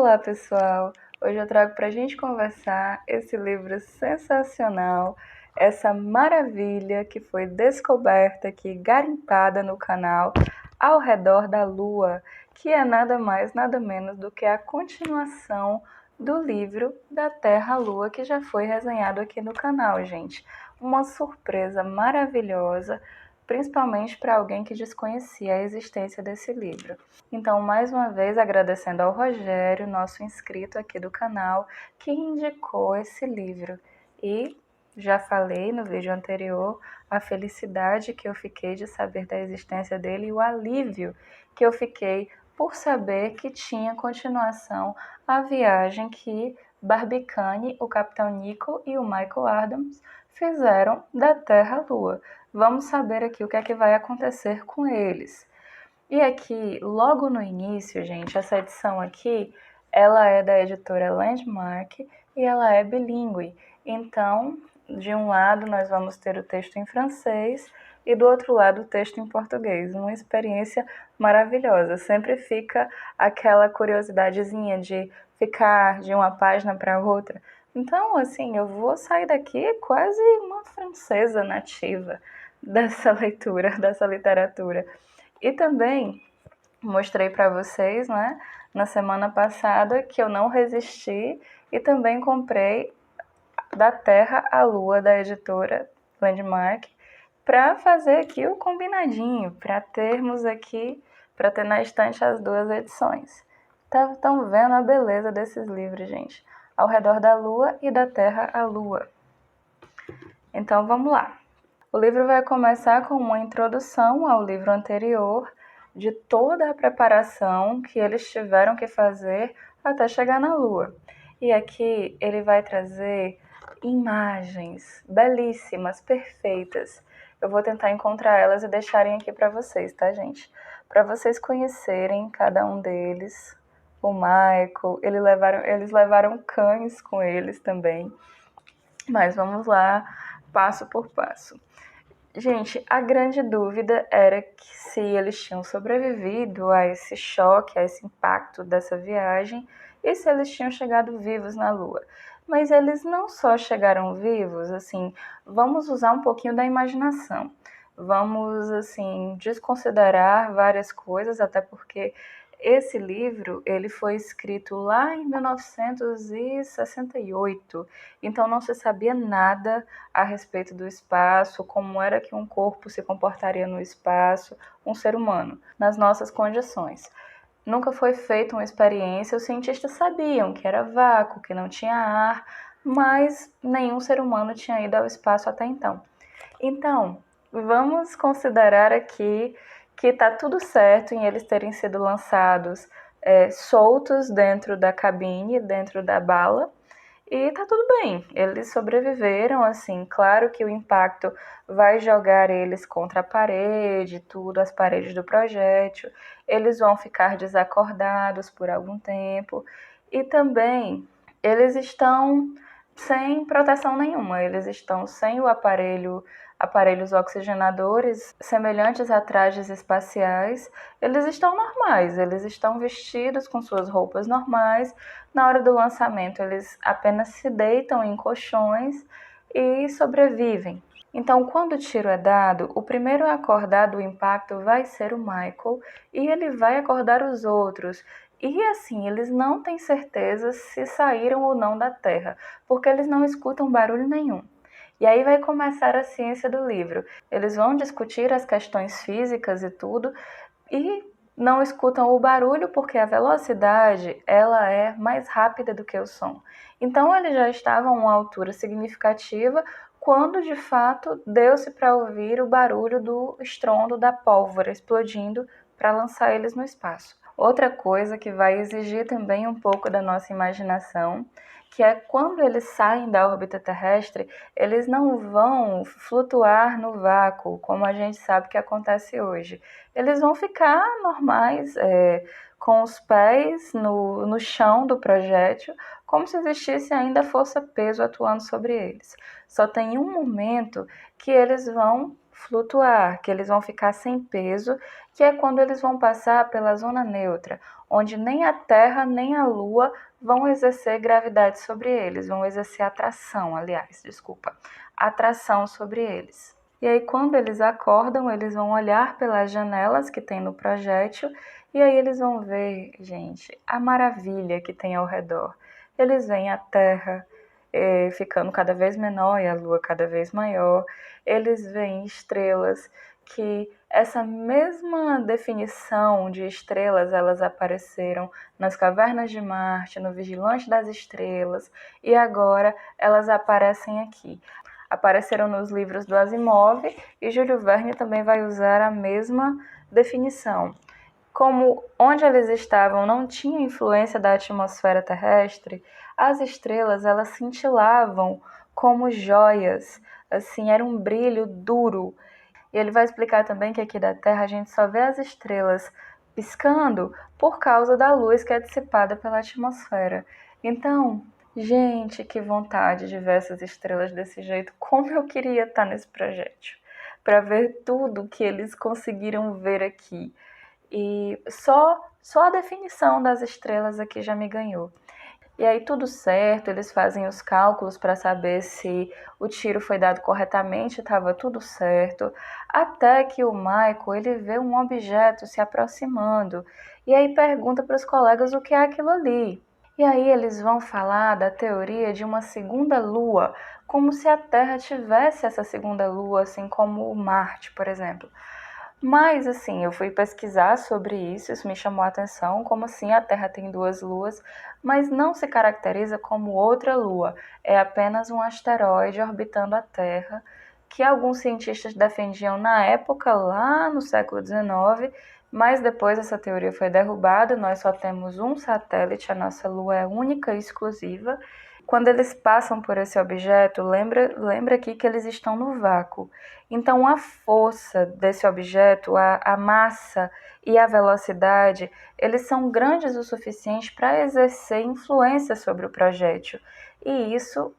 Olá, pessoal! Hoje eu trago para a gente conversar esse livro sensacional, essa maravilha que foi descoberta aqui, garimpada no canal, Ao Redor da Lua, que é nada mais, nada menos do que a continuação do livro da Terra-Lua, que já foi resenhado aqui no canal, gente. Uma surpresa maravilhosa, principalmente para alguém que desconhecia a existência desse livro. Então, mais uma vez, agradecendo ao Rogério, nosso inscrito aqui do canal, que indicou esse livro. E já falei no vídeo anterior a felicidade que eu fiquei de saber da existência dele e o alívio que eu fiquei por saber que tinha continuação a viagem que Barbicane, o Capitão Nico e o Michael Adams fizeram da Terra à Lua. Vamos saber aqui o que é que vai acontecer com eles. E aqui, logo no início, gente, essa edição aqui, ela é da editora Landmark e ela é bilíngue. Então, de um lado nós vamos ter o texto em francês e do outro lado o texto em português. Uma experiência maravilhosa. Sempre fica aquela curiosidadezinha de ficar de uma página para outra. Então, assim, eu vou sair daqui quase uma francesa nativa dessa leitura, dessa literatura. E também mostrei para vocês, né, na semana passada, que eu não resisti e também comprei Da Terra à Lua, da editora Landmark, para fazer aqui o combinadinho, para termos aqui, para ter na estante as duas edições. Estão vendo a beleza desses livros, gente? Ao Redor da Lua e Da Terra à Lua. Então vamos lá. O livro vai começar com uma introdução ao livro anterior, de toda a preparação que eles tiveram que fazer até chegar na Lua. E aqui ele vai trazer imagens belíssimas, perfeitas. Eu vou tentar encontrar elas e deixarem aqui para vocês, tá, gente? Para vocês conhecerem cada um deles. O Michael, eles levaram cães com eles também. Mas vamos lá, passo por passo. Gente, a grande dúvida era que se eles tinham sobrevivido a esse choque, a esse impacto dessa viagem e se eles tinham chegado vivos na Lua. Mas eles não só chegaram vivos, assim, vamos usar um pouquinho da imaginação. Vamos, assim, desconsiderar várias coisas, até porque esse livro, ele foi escrito lá em 1968, então não se sabia nada a respeito do espaço, como era que um corpo se comportaria no espaço, um ser humano, nas nossas condições. Nunca foi feita uma experiência, os cientistas sabiam que era vácuo, que não tinha ar, mas nenhum ser humano tinha ido ao espaço até então. Então, vamos considerar aqui que está tudo certo em eles terem sido lançados soltos dentro da cabine, dentro da bala, e tá tudo bem, eles sobreviveram, assim, claro que o impacto vai jogar eles contra a parede, tudo, as paredes do projétil, eles vão ficar desacordados por algum tempo, e também eles estão sem proteção nenhuma, eles estão sem o aparelhos oxigenadores semelhantes a trajes espaciais, eles estão normais, eles estão vestidos com suas roupas normais. Na hora do lançamento, eles apenas se deitam em colchões e sobrevivem. Então, quando o tiro é dado, o primeiro a acordar do impacto vai ser o Michael e ele vai acordar os outros. E assim, eles não têm certeza se saíram ou não da Terra, porque eles não escutam barulho nenhum. E aí vai começar a ciência do livro. Eles vão discutir as questões físicas e tudo, e não escutam o barulho porque a velocidade ela é mais rápida do que o som. Então eles já estavam a uma altura significativa quando de fato deu-se para ouvir o barulho do estrondo da pólvora explodindo para lançar eles no espaço. Outra coisa que vai exigir também um pouco da nossa imaginação, que é quando eles saem da órbita terrestre, eles não vão flutuar no vácuo, como a gente sabe que acontece hoje. Eles vão ficar normais, com os pés no chão do projétil, como se existisse ainda força-peso atuando sobre eles. Só tem um momento que eles vão flutuar, que eles vão ficar sem peso, que é quando eles vão passar pela zona neutra, onde nem a Terra nem a Lua vão exercer gravidade sobre eles, vão exercer atração sobre eles. E aí, quando eles acordam, eles vão olhar pelas janelas que tem no projétil e aí eles vão ver, gente, a maravilha que tem ao redor. Eles veem a Terra ficando cada vez menor e a Lua cada vez maior. Eles veem estrelas que essa mesma definição de estrelas, elas apareceram nas cavernas de Marte, no Vigilante das Estrelas, e agora elas aparecem aqui. Apareceram nos livros do Asimov e Júlio Verne também vai usar a mesma definição. Como onde eles estavam não tinha influência da atmosfera terrestre, as estrelas elas cintilavam como joias, assim, era um brilho duro. E ele vai explicar também que aqui da Terra a gente só vê as estrelas piscando por causa da luz que é dissipada pela atmosfera. Então, gente, que vontade de ver essas estrelas desse jeito. Como eu queria estar nesse projeto, para ver tudo que eles conseguiram ver aqui. E só a definição das estrelas aqui já me ganhou. E aí tudo certo, eles fazem os cálculos para saber se o tiro foi dado corretamente, estava tudo certo, até que o Michael ele vê um objeto se aproximando e aí pergunta para os colegas o que é aquilo ali. E aí eles vão falar da teoria de uma segunda lua, como se a Terra tivesse essa segunda lua, assim como o Marte, por exemplo. Mas, assim, eu fui pesquisar sobre isso me chamou a atenção, como assim a Terra tem duas luas, mas não se caracteriza como outra lua, é apenas um asteroide orbitando a Terra, que alguns cientistas defendiam na época, lá no século XIX, mas depois essa teoria foi derrubada, nós só temos um satélite, a nossa lua é única e exclusiva. Quando eles passam por esse objeto, lembra aqui que eles estão no vácuo. Então, a força desse objeto, a massa e a velocidade, eles são grandes o suficiente para exercer influência sobre o projétil. E isso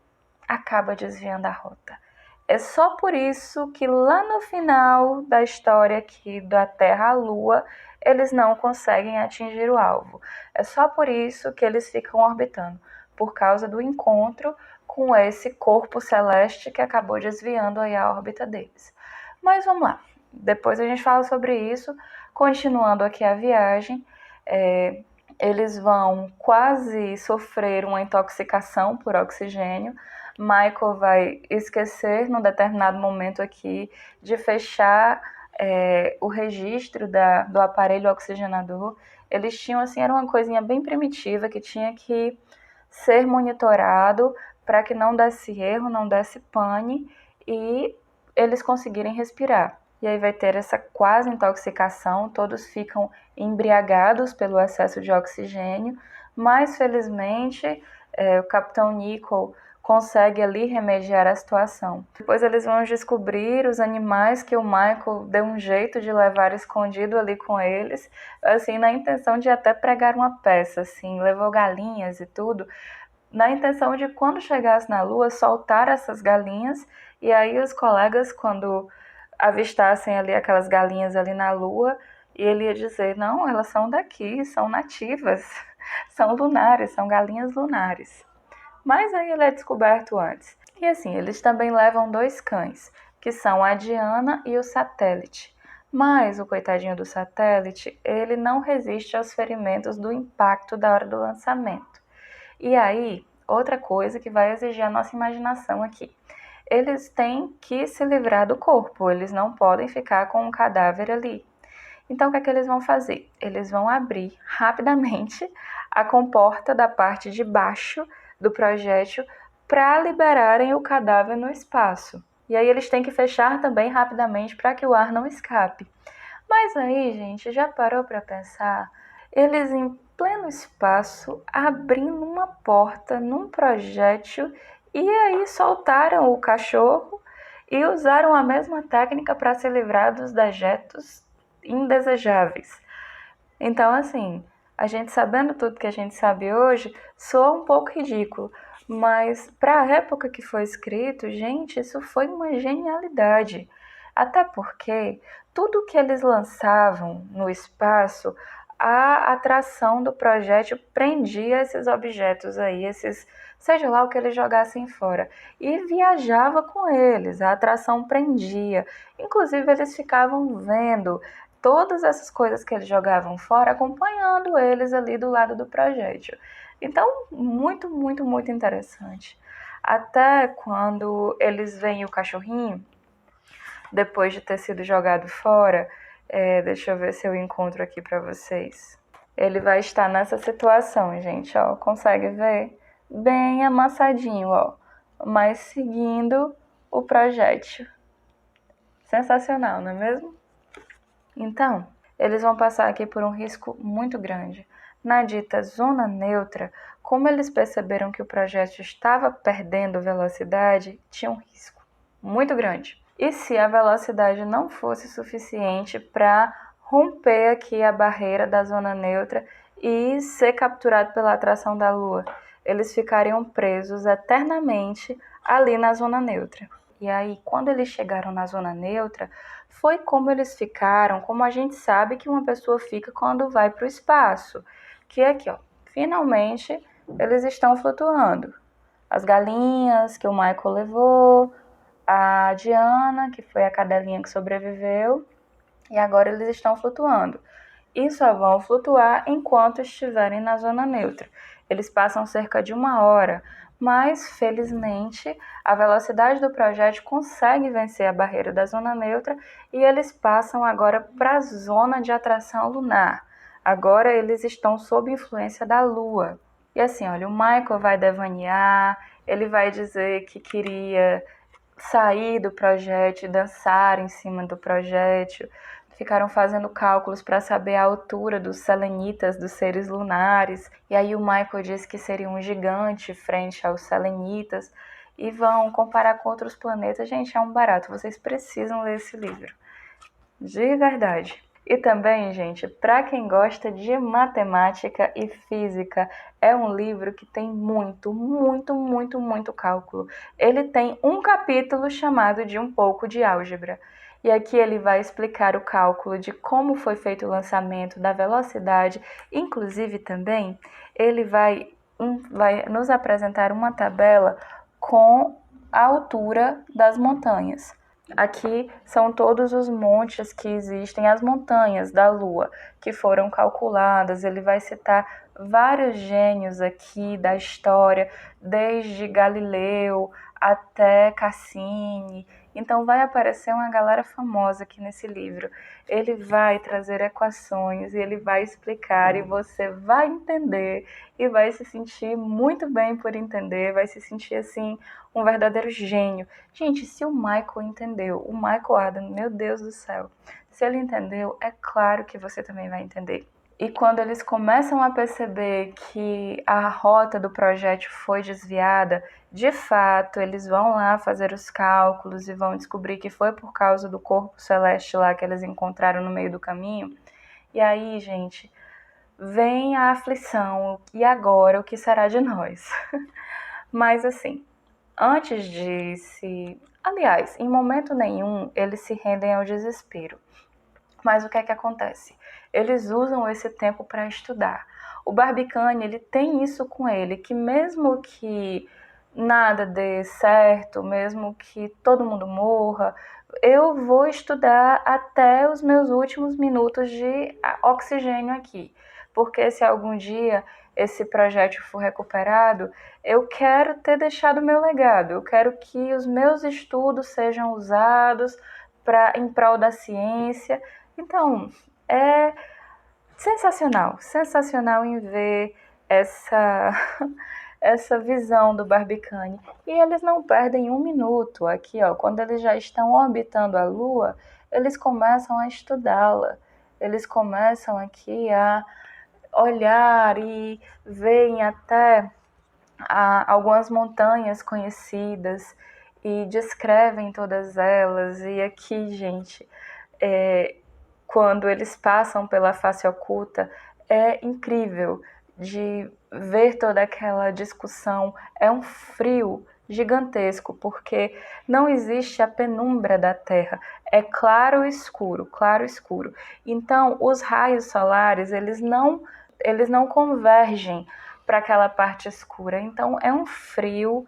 acaba desviando a rota. É só por isso que lá no final da história aqui da Terra à Lua, eles não conseguem atingir o alvo. É só por isso que eles ficam orbitando, por causa do encontro com esse corpo celeste que acabou desviando aí a órbita deles. Mas vamos lá, depois a gente fala sobre isso. Continuando aqui a viagem, eles vão quase sofrer uma intoxicação por oxigênio. Michael vai esquecer, num determinado momento aqui, de fechar o registro do aparelho oxigenador. Eles tinham, assim, era uma coisinha bem primitiva que tinha que ser monitorado para que não desse erro, não desse pane e eles conseguirem respirar. E aí vai ter essa quase intoxicação, todos ficam embriagados pelo excesso de oxigênio, mas felizmente o Capitão Nicholl consegue ali remediar a situação. Depois eles vão descobrir os animais que o Michael deu um jeito de levar escondido ali com eles, assim, na intenção de até pregar uma peça, assim, levou galinhas e tudo, na intenção de quando chegasse na Lua, soltar essas galinhas, e aí os colegas, quando avistassem ali aquelas galinhas ali na Lua, e ele ia dizer, não, elas são daqui, são nativas, são lunares, são galinhas lunares. Mas aí ele é descoberto antes. E assim, eles também levam 2 cães, que são a Diana e o Satélite. Mas o coitadinho do Satélite, ele não resiste aos ferimentos do impacto da hora do lançamento. E aí, outra coisa que vai exigir a nossa imaginação aqui. Eles têm que se livrar do corpo, eles não podem ficar com um cadáver ali. Então, o que é que eles vão fazer? Eles vão abrir rapidamente a comporta da parte de baixo do projétil para liberarem o cadáver no espaço. E aí eles têm que fechar também rapidamente para que o ar não escape. Mas aí, gente, já parou para pensar? Eles em pleno espaço, abrindo uma porta num projétil e aí soltaram o cachorro e usaram a mesma técnica para se livrar dos dejetos indesejáveis. Então, assim, a gente sabendo tudo que a gente sabe hoje, soa um pouco ridículo, mas para a época que foi escrito, gente, isso foi uma genialidade. Até porque tudo que eles lançavam no espaço, a atração do projétil prendia esses objetos aí, seja lá o que eles jogassem fora, e viajava com eles, a atração prendia. Inclusive, eles ficavam vendo todas essas coisas que eles jogavam fora, acompanhando eles ali do lado do projétil. Então, muito, muito, muito interessante. Até quando eles veem o cachorrinho, depois de ter sido jogado fora, deixa eu ver se eu encontro aqui para vocês. Ele vai estar nessa situação, gente, ó, consegue ver? Bem amassadinho, ó, mas seguindo o projétil. Sensacional, não é mesmo? Então, eles vão passar aqui por um risco muito grande. Na dita zona neutra, como eles perceberam que o projétil estava perdendo velocidade, tinha um risco muito grande. E se a velocidade não fosse suficiente para romper aqui a barreira da zona neutra e ser capturado pela atração da Lua, eles ficariam presos eternamente ali na zona neutra. E aí, quando eles chegaram na zona neutra, foi como eles ficaram, como a gente sabe que uma pessoa fica quando vai para o espaço, que é aqui, ó, finalmente eles estão flutuando. As galinhas que o Michael levou, a Diana, que foi a cadelinha que sobreviveu, e agora eles estão flutuando. E só vão flutuar enquanto estiverem na zona neutra. Eles passam cerca de 1 hora, mas felizmente a velocidade do projétil consegue vencer a barreira da zona neutra e eles passam agora para a zona de atração lunar. Agora eles estão sob influência da Lua. E assim, olha, o Michael vai devanear, ele vai dizer que queria sair do projétil, dançar em cima do projétil. Ficaram fazendo cálculos para saber a altura dos selenitas, dos seres lunares. E aí o Michael disse que seria um gigante frente aos selenitas. E vão comparar com outros planetas. Gente, é um barato. Vocês precisam ler esse livro. De verdade. E também, gente, para quem gosta de matemática e física, é um livro que tem muito, muito, muito, muito cálculo. Ele tem um capítulo chamado de Um pouco de Álgebra. E aqui ele vai explicar o cálculo de como foi feito o lançamento, da velocidade. Inclusive também ele vai nos apresentar uma tabela com a altura das montanhas. Aqui são todos os montes que existem, as montanhas da Lua, que foram calculadas. Ele vai citar vários gênios aqui da história, desde Galileu até Cassini. Então vai aparecer uma galera famosa aqui nesse livro. Ele vai trazer equações e ele vai explicar e você vai entender e vai se sentir muito bem por entender, vai se sentir assim um verdadeiro gênio. Gente, se o Michael entendeu, o Michael Adam, meu Deus do céu, se ele entendeu, é claro que você também vai entender. E quando eles começam a perceber que a rota do projétil foi desviada, de fato, eles vão lá fazer os cálculos e vão descobrir que foi por causa do corpo celeste lá que eles encontraram no meio do caminho. E aí, gente, vem a aflição. E agora, o que será de nós? Mas assim, antes de se... Aliás, em momento nenhum, eles se rendem ao desespero. Mas o que é que acontece? Eles usam esse tempo para estudar. O Barbicane, ele tem isso com ele, que mesmo que nada dê certo, mesmo que todo mundo morra, eu vou estudar até os meus últimos minutos de oxigênio aqui. Porque se algum dia esse projétil for recuperado, eu quero ter deixado meu legado, eu quero que os meus estudos sejam usados em prol da ciência. Então, é sensacional, sensacional em ver essa visão do Barbicane. E eles não perdem um minuto aqui, ó, quando eles já estão orbitando a Lua, eles começam a estudá-la. Eles começam aqui a olhar e veem até algumas montanhas conhecidas e descrevem todas elas. E aqui, gente, quando eles passam pela face oculta, é incrível de ver toda aquela discussão. É um frio gigantesco, porque não existe a penumbra da Terra, é claro escuro, claro escuro. Então, os raios solares, eles não convergem para aquela parte escura. Então, é um frio,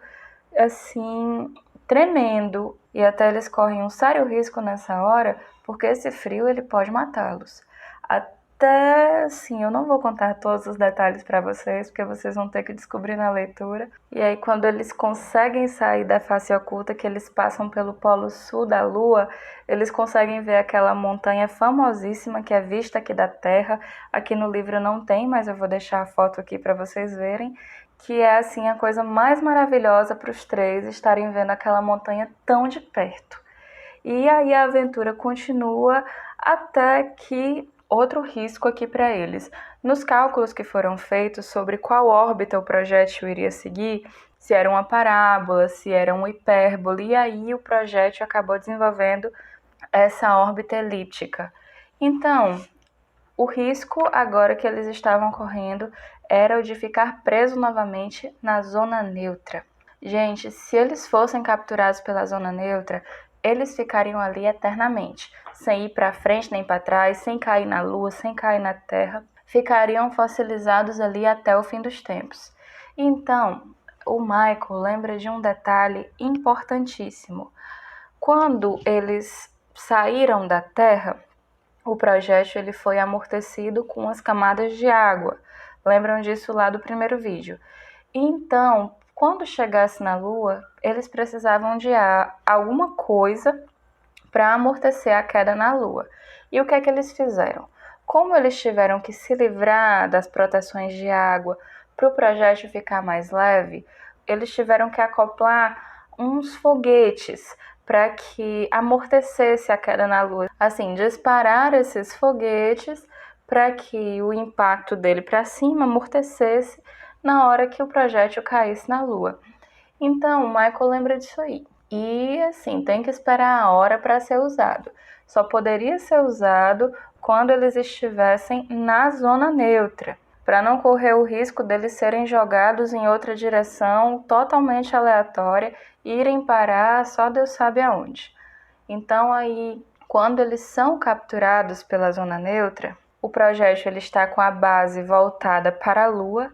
assim, tremendo, e até eles correm um sério risco nessa hora, porque esse frio ele pode matá-los. Até, assim, eu não vou contar todos os detalhes para vocês, porque vocês vão ter que descobrir na leitura. E aí, quando eles conseguem sair da face oculta, que eles passam pelo polo sul da Lua, eles conseguem ver aquela montanha famosíssima que é vista aqui da Terra. Aqui no livro não tem, mas eu vou deixar a foto aqui para vocês verem, que é, assim, a coisa mais maravilhosa para os três estarem vendo aquela montanha tão de perto. E aí a aventura continua até que outro risco aqui para eles. Nos cálculos que foram feitos sobre qual órbita o projétil iria seguir, se era uma parábola, se era uma hipérbole, e aí o projétil acabou desenvolvendo essa órbita elíptica. Então, o risco agora que eles estavam correndo era o de ficar preso novamente na zona neutra. Gente, se eles fossem capturados pela zona neutra, eles ficariam ali eternamente, sem ir para frente nem para trás, sem cair na Lua, sem cair na Terra, ficariam fossilizados ali até o fim dos tempos. Então, o Michael lembra de um detalhe importantíssimo. Quando eles saíram da Terra, o projétil ele foi amortecido com as camadas de água. Lembram disso lá do primeiro vídeo. Então, quando chegasse na Lua, eles precisavam de alguma coisa para amortecer a queda na Lua. E o que é que eles fizeram? Como eles tiveram que se livrar das proteções de água para o projétil ficar mais leve, eles tiveram que acoplar uns foguetes para que amortecesse a queda na Lua. Assim, disparar esses foguetes para que o impacto dele para cima amortecesse na hora que o projétil caísse na Lua. Então, o Michael lembra disso aí. E, assim, tem que esperar a hora para ser usado. Só poderia ser usado quando eles estivessem na zona neutra, para não correr o risco deles serem jogados em outra direção totalmente aleatória e irem parar só Deus sabe aonde. Então, aí, quando eles são capturados pela zona neutra, o projétil ele está com a base voltada para a Lua,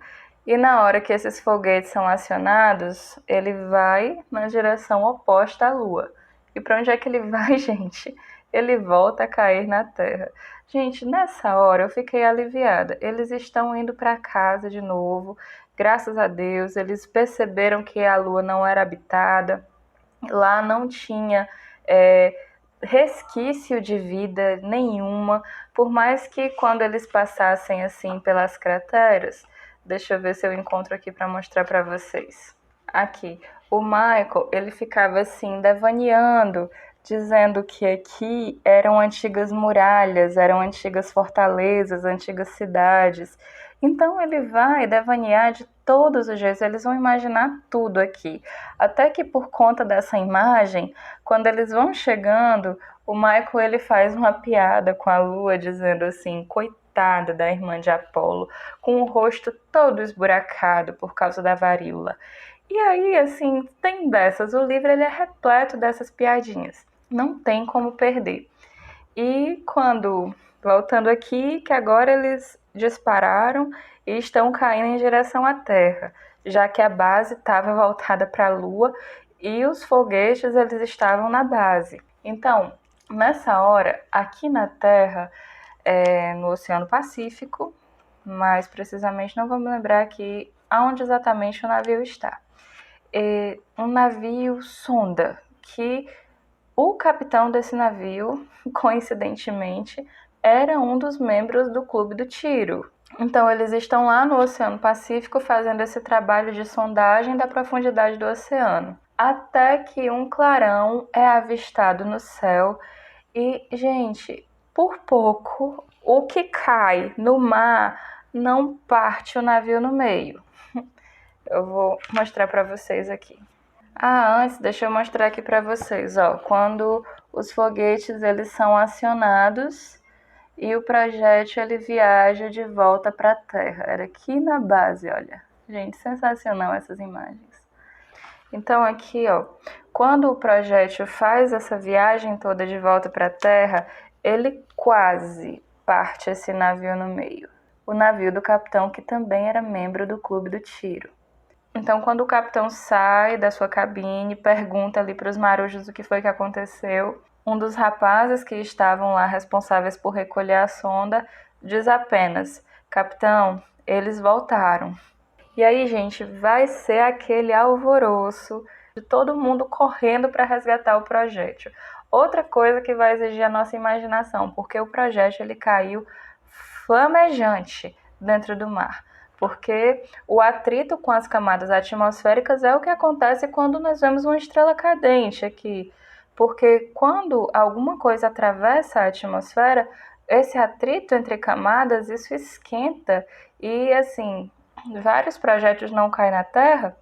e na hora que esses foguetes são acionados, ele vai na direção oposta à Lua. E para onde é que ele vai, gente? Ele volta a cair na Terra. Gente, nessa hora eu fiquei aliviada. Eles estão indo para casa de novo. Graças a Deus, eles perceberam que a Lua não era habitada. Lá não tinha resquício de vida nenhuma. Por mais que quando eles passassem assim pelas crateras, deixa eu ver se eu encontro aqui para mostrar para vocês. Aqui, o Michael, ele ficava assim, devaneando, dizendo que aqui eram antigas muralhas, eram antigas fortalezas, antigas cidades. Então ele vai devanear de todos os jeitos, eles vão imaginar tudo aqui. Até que por conta dessa imagem, quando eles vão chegando, o Michael ele faz uma piada com a Lua, dizendo assim, coitada da irmã de Apolo, com o rosto todo esburacado por causa da varíola. E aí, assim, tem dessas. O livro ele é repleto dessas piadinhas. Não tem como perder. E voltando aqui, que agora eles dispararam e estão caindo em direção à Terra, já que a base estava voltada para a Lua e os foguetes eles estavam na base. Então, nessa hora, aqui na Terra, no Oceano Pacífico, mais precisamente não vamos lembrar aqui aonde exatamente o navio está. Um navio sonda, que o capitão desse navio, coincidentemente, era um dos membros do Clube do Tiro. Então, eles estão lá no Oceano Pacífico fazendo esse trabalho de sondagem da profundidade do oceano. Até que um clarão é avistado no céu e, gente, por pouco, o que cai no mar não parte o navio no meio. Eu vou mostrar para vocês aqui. Antes, deixa eu mostrar aqui para vocês, ó, quando os foguetes eles são acionados e o projétil ele viaja de volta para a Terra. Era aqui na base, olha. Gente, sensacional essas imagens. Então aqui, ó, quando o projétil faz essa viagem toda de volta para a Terra, ele quase parte esse navio no meio. O navio do capitão, que também era membro do Clube do Tiro. Então, quando o capitão sai da sua cabine, pergunta ali para os marujos o que foi que aconteceu, um dos rapazes que estavam lá responsáveis por recolher a sonda diz apenas: capitão, eles voltaram. E aí, gente, vai ser aquele alvoroço de todo mundo correndo para resgatar o projétil. Outra coisa que vai exigir a nossa imaginação, porque o projétil ele caiu flamejante dentro do mar. Porque o atrito com as camadas atmosféricas é o que acontece quando nós vemos uma estrela cadente aqui. Porque quando alguma coisa atravessa a atmosfera, esse atrito entre camadas, isso esquenta e, assim, vários projéteis não caem na Terra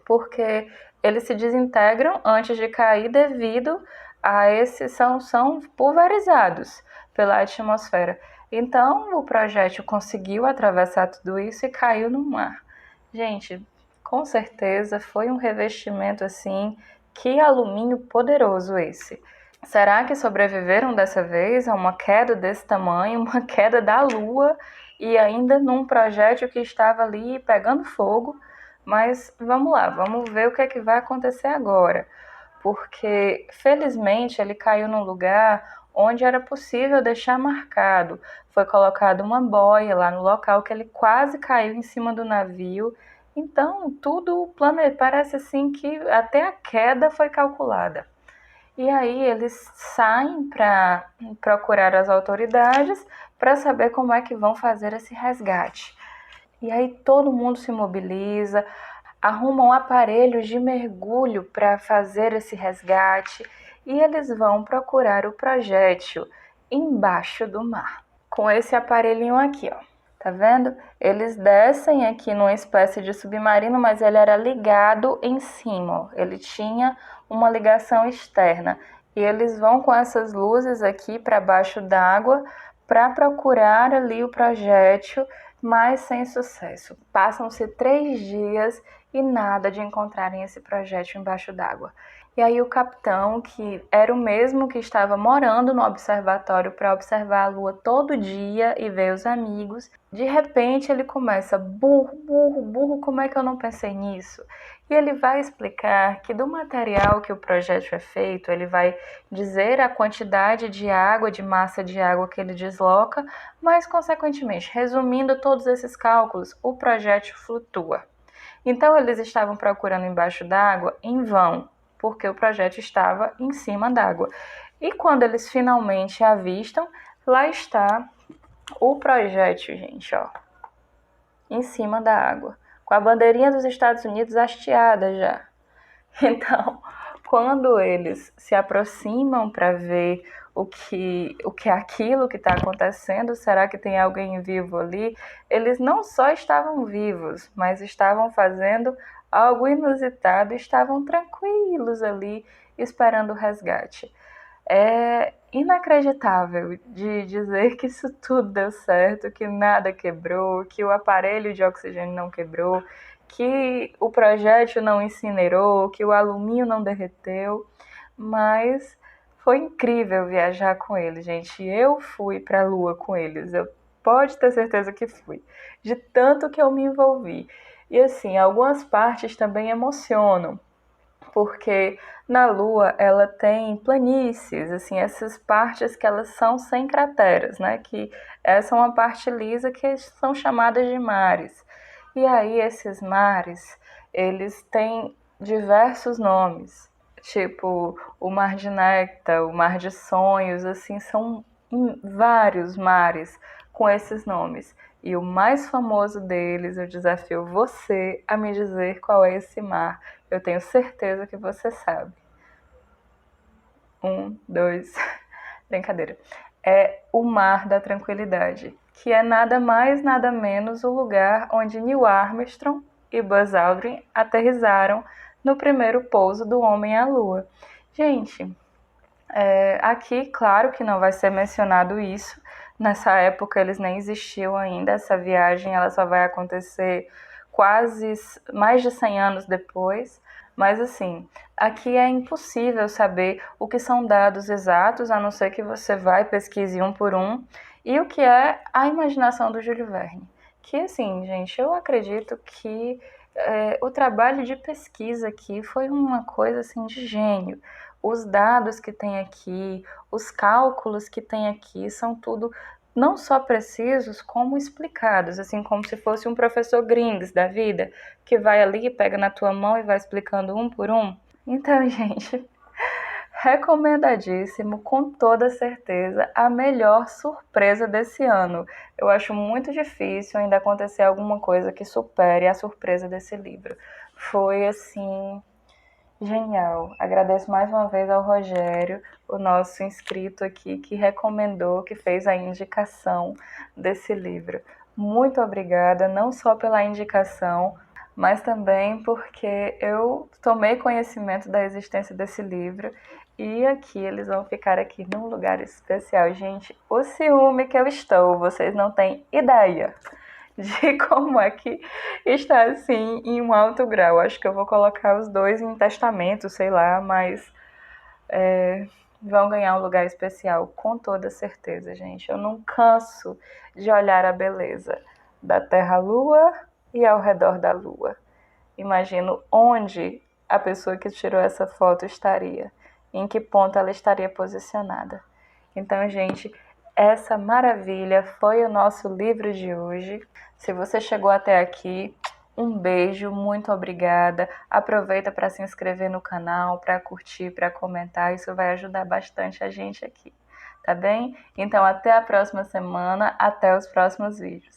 porque eles se desintegram antes de cair devido a esses são pulverizados pela atmosfera. Então, o projétil conseguiu atravessar tudo isso e caiu no mar. Gente, com certeza foi um revestimento assim, que alumínio poderoso esse. Será que sobreviveram dessa vez a uma queda desse tamanho, uma queda da Lua e ainda num projétil que estava ali pegando fogo? Mas vamos lá, vamos ver o que é que vai acontecer agora. Porque, felizmente, ele caiu num lugar onde era possível deixar marcado. Foi colocada uma boia lá no local que ele quase caiu em cima do navio. Então, tudo parece assim que até a queda foi calculada. E aí eles saem para procurar as autoridades para saber como é que vão fazer esse resgate. E aí todo mundo se mobiliza, arrumam aparelhos de mergulho para fazer esse resgate e eles vão procurar o projétil embaixo do mar. Com esse aparelhinho aqui, ó. Tá vendo? Eles descem aqui numa espécie de submarino, mas ele era ligado em cima, ó. Ele tinha uma ligação externa. E eles vão com essas luzes aqui para baixo d'água para procurar ali o projétil, mas sem sucesso. Passam-se 3 dias e nada de encontrarem esse projétil embaixo d'água. E aí o capitão, que era o mesmo que estava morando no observatório para observar a lua todo dia e ver os amigos, de repente ele começa: burro, burro, burro, como é que eu não pensei nisso? E ele vai explicar que do material que o projétil é feito, ele vai dizer a quantidade de água, de massa de água que ele desloca, mas consequentemente, resumindo todos esses cálculos, o projétil flutua. Então eles estavam procurando embaixo d'água em vão, porque o projétil estava em cima d'água. E quando eles finalmente avistam, lá está o projétil, gente, ó, em cima da água, com a bandeirinha dos Estados Unidos hasteada já. Então, quando eles se aproximam para ver o que é aquilo que está acontecendo, será que tem alguém vivo ali? Eles não só estavam vivos, mas estavam fazendo algo inusitado, estavam tranquilos ali esperando o resgate. É inacreditável de dizer que isso tudo deu certo, que nada quebrou, que o aparelho de oxigênio não quebrou, que o projétil não incinerou, que o alumínio não derreteu, mas foi incrível viajar com eles, gente. Eu fui para a Lua com eles, eu pode ter certeza que fui, de tanto que eu me envolvi. E assim, algumas partes também emocionam, porque na Lua ela tem planícies, assim, essas partes que elas são sem crateras, né? Que essa é uma parte lisa que são chamadas de mares. E aí esses mares, eles têm diversos nomes, tipo o Mar de Néctar, o Mar de Sonhos, assim, são vários mares com esses nomes. E o mais famoso deles, eu desafio você a me dizer qual é esse mar. Eu tenho certeza que você sabe. 1, 2, brincadeira. É o Mar da Tranquilidade, que é nada mais, nada menos o lugar onde Neil Armstrong e Buzz Aldrin aterrizaram no primeiro pouso do homem à Lua. Gente, aqui, claro que não vai ser mencionado isso. Nessa época eles nem existiam ainda. Essa viagem ela só vai acontecer quase mais de 100 anos depois. Mas assim, aqui é impossível saber o que são dados exatos, a não ser que você vai pesquise um por um, e o que é a imaginação do Júlio Verne. Que assim, gente, eu acredito que o trabalho de pesquisa aqui foi uma coisa assim de gênio. Os dados que tem aqui, os cálculos que tem aqui, são tudo não só precisos, como explicados, assim como se fosse um professor Grings da vida, que vai ali, pega na tua mão e vai explicando um por um. Então, gente, recomendadíssimo, com toda certeza, a melhor surpresa desse ano. Eu acho muito difícil ainda acontecer alguma coisa que supere a surpresa desse livro. Foi assim, genial. Agradeço mais uma vez ao Rogério, o nosso inscrito aqui, que recomendou, que fez a indicação desse livro. Muito obrigada, não só pela indicação, mas também porque eu tomei conhecimento da existência desse livro e aqui eles vão ficar aqui num lugar especial. Gente, o ciúme que eu estou, vocês não têm ideia de como é que está assim em um alto grau. Acho que eu vou colocar os dois em testamento, sei lá, mas vão ganhar um lugar especial, com toda certeza, gente. Eu não canso de olhar a beleza da Terra-Lua e ao redor da Lua. Imagino onde a pessoa que tirou essa foto estaria, em que ponto ela estaria posicionada. Então, gente, essa maravilha foi o nosso livro de hoje. Se você chegou até aqui, um beijo, muito obrigada. Aproveita para se inscrever no canal, para curtir, para comentar. Isso vai ajudar bastante a gente aqui, tá bem? Então, até a próxima semana, até os próximos vídeos.